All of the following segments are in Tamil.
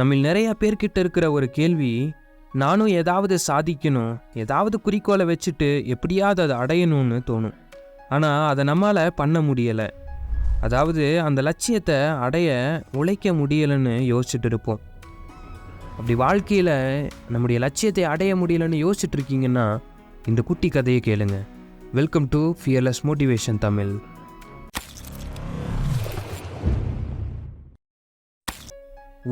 நம்மில் நிறைய பேர்கிட்ட இருக்கிற ஒரு கேள்வி, நானும் ஏதாவது சாதிக்கணும், ஏதாவது குறிக்கோளை வச்சுட்டு எப்படியாவது அதை அடையணும்னு தோணும். ஆனால் அதை நம்மளால் பண்ண முடியலை. அதாவது அந்த லட்சியத்தை அடைய உழைக்க முடியலைன்னு யோசிச்சுட்டு இருப்போம். அப்படி வாழ்க்கையில் நம்முடைய லட்சியத்தை அடைய முடியலைன்னு யோசிச்சுட்டு இருக்கீங்கன்னா இந்த குட்டி கதையை கேளுங்க. Welcome to fearless motivation Tamil.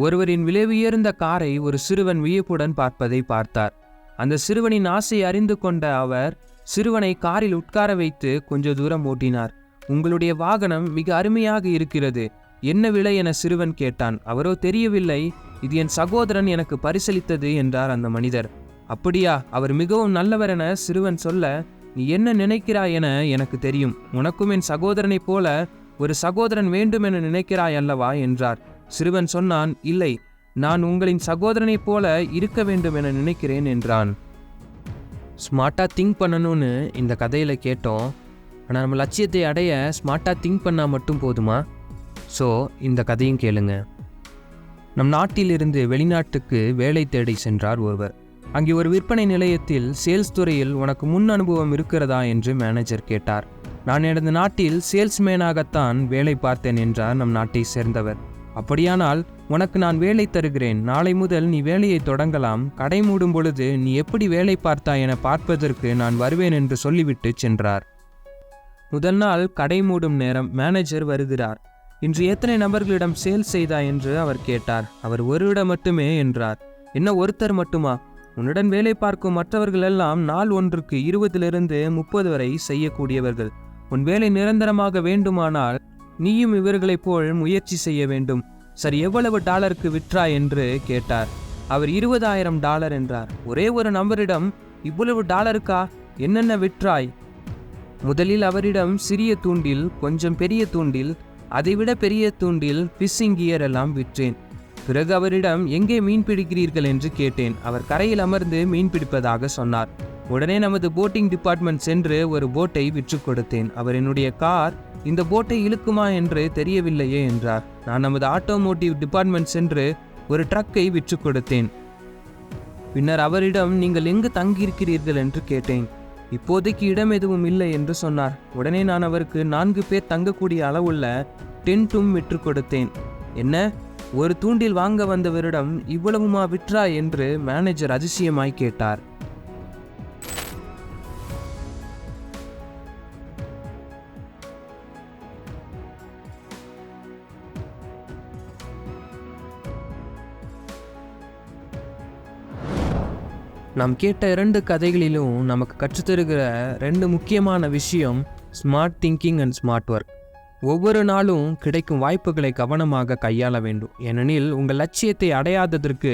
ஒருவரின் விலை உயர்ந்த காரை ஒரு சிறுவன் வியப்புடன் பார்ப்பதை பார்த்தார். அந்த சிறுவனின் ஆசையை அறிந்து கொண்ட அவர் சிறுவனை காரில் உட்கார வைத்து கொஞ்ச தூரம் ஓட்டினார். உங்களுடைய வாகனம் மிக அருமையாக இருக்கிறது, என்ன விலை என சிறுவன் கேட்டான். அவரோ தெரியவில்லை, இது என் சகோதரன் எனக்கு பரிசளித்தது என்றார் அந்த மனிதர். அப்படியா, அவர் மிகவும் நல்லவர் என சிறுவன் சொல்ல, நீ என்ன நினைக்கிறாய் என எனக்கு தெரியும், உனக்கும் என் சகோதரனைப் போல ஒரு சகோதரன் வேண்டும் என நினைக்கிறாய் அல்லவா என்றார். சிறுவன் சொன்னான், இல்லை, நான் உங்களின் சகோதரனைப் போல இருக்க வேண்டும் என நினைக்கிறேன் என்றான். ஸ்மார்ட்டாக திங்க் பண்ணணும்னு இந்த கதையில் கேட்டோம். ஆனால் நம்ம லட்சியத்தை அடைய ஸ்மார்ட்டாக திங்க் பண்ணால் மட்டும் போதுமா? ஸோ இந்த கதையும் கேளுங்க. நம் நாட்டிலிருந்து வெளிநாட்டுக்கு வேலை தேடி சென்றார் ஒருவர். அங்கே ஒரு விற்பனை நிலையத்தில் சேல்ஸ் துறையில் உனக்கு முன் அனுபவம் இருக்கிறதா என்று மேனேஜர் கேட்டார். நான் எனது நாட்டில் சேல்ஸ்மேனாகத்தான் வேலை பார்த்தேன் என்றார் நம் நாட்டை சேர்ந்தவர். அப்படியானால் உனக்கு நான் வேலை தருகிறேன், நாளை முதல் நீ வேலையை தொடங்கலாம், கடை மூடும் பொழுது நீ எப்படி வேலை பார்த்தாய் என பார்ப்பதற்கு நான் வருவேன் என்று சொல்லிவிட்டு சென்றார். முதல் நாள் கடை மூடும் நேரம். மேனேஜர் வருகிறார். இன்று எத்தனை நபர்களிடம் சேல்ஸ் செய்தாய் என்று அவர் கேட்டார். அவர் ஒருவிடம் மட்டுமே என்றார். என்ன, ஒருத்தர் மட்டுமா? உன்னுடன் வேலை பார்க்கும் மற்றவர்கள் எல்லாம் நாள் ஒன்றுக்கு 20 to 30 வரை செய்யக்கூடியவர்கள். உன் வேலை நிரந்தரமாக வேண்டுமானால் நீயும் இவர்களைப் போல் முயற்சி செய்ய வேண்டும். சரி, எவ்வளவு டாலருக்கு விற்றாய் என்று கேட்டார். அவர் $20,000 என்றார். ஒரே ஒரு நபரிடம் இவ்வளவு டாலருக்கா? என்னென்ன விற்றாய்? முதலில் அவரிடம் சிறிய தூண்டில், கொஞ்சம் பெரிய தூண்டில், அதைவிட பெரிய தூண்டில், ஃபிஷிங் கியர் எல்லாம் விற்றேன். பிறகு அவரிடம் எங்கே மீன் பிடிக்கிறீர்கள் என்று கேட்டேன். அவர் கரையில் அமர்ந்து மீன் பிடிப்பதாக சொன்னார். உடனே நமது போட்டிங் டிபார்ட்மெண்ட் சென்று ஒரு போட்டை விற்று கொடுத்தேன். அவர் என்னுடைய கார் இந்த போட்டை இழுக்குமா என்று தெரியவில்லையே என்றார். நான் நமது ஆட்டோமோட்டிவ் டிபார்ட்மெண்ட் சென்று ஒரு ட்ரக்கை விற்று கொடுத்தேன். பின்னர் அவரிடம் நீங்கள் எங்கு தங்கியிருக்கிறீர்கள் என்று கேட்டேன். இப்போதைக்கு இடம் எதுவும் இல்லை என்று சொன்னார். உடனே நான் அவருக்கு 4 பேர் தங்கக்கூடிய அளவுள்ள டென்ட்டும் விற்று கொடுத்தேன். என்ன, ஒரு தூண்டில் வாங்க வந்தவரிடம் இவ்வளவுமா விற்றா என்று மேனேஜர் அதிசயமாய் கேட்டார். நாம் கேட்ட 2 கதைகளிலும் நமக்கு கற்றுத்தருகிற 2 முக்கியமான விஷயம் smart thinking and smart work. ஒவ்வொரு நாளும் கிடைக்கும் வாய்ப்புகளை கவனமாக கையாள வேண்டும். ஏனெனில் உங்கள் லட்சியத்தை அடையாததற்கு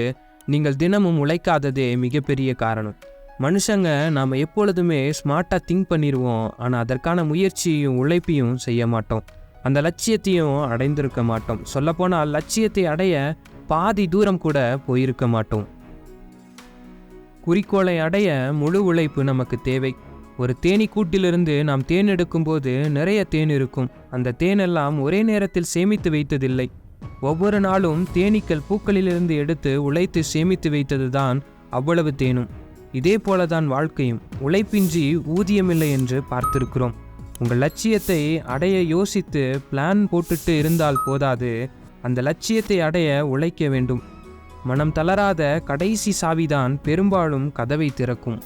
நீங்கள் தினமும் உழைக்காததே மிகப்பெரிய காரணம். மனுஷங்க நாம் எப்பொழுதுமே ஸ்மார்ட்டாக திங்க் பண்ணிடுவோம், ஆனால் அதற்கான முயற்சியும் உழைப்பையும் செய்ய மாட்டோம். அந்த லட்சியத்தையும் அடைந்திருக்க மாட்டோம். சொல்லப்போனால் லட்சியத்தை அடைய பாதி தூரம் கூட போயிருக்க மாட்டோம். குறிக்கோளை அடைய முழு உழைப்பு நமக்கு தேவை. ஒரு தேனீ கூட்டிலிருந்து நாம் தேன் எடுக்கும்போது நிறைய தேன் இருக்கும். அந்த தேனெல்லாம் ஒரே நேரத்தில் சேமித்து வைத்ததில்லை. ஒவ்வொரு நாளும் தேனீக்கள் பூக்களிலிருந்து எடுத்து உழைத்து சேமித்து வைத்தது தான் அவ்வளவு தேனும். இதே போலதான் வாழ்க்கையும். உழைப்பின்றி ஊதியமில்லை என்று பார்த்திருக்கிறோம். உங்கள் லட்சியத்தை அடைய யோசித்து பிளான் போட்டுட்டு இருந்தால் போதாது, அந்த லட்சியத்தை அடைய உழைக்க வேண்டும். மனம் தளராத கடைசி சாவிதான் பெரும்பாலும் கதவை திறக்கும்.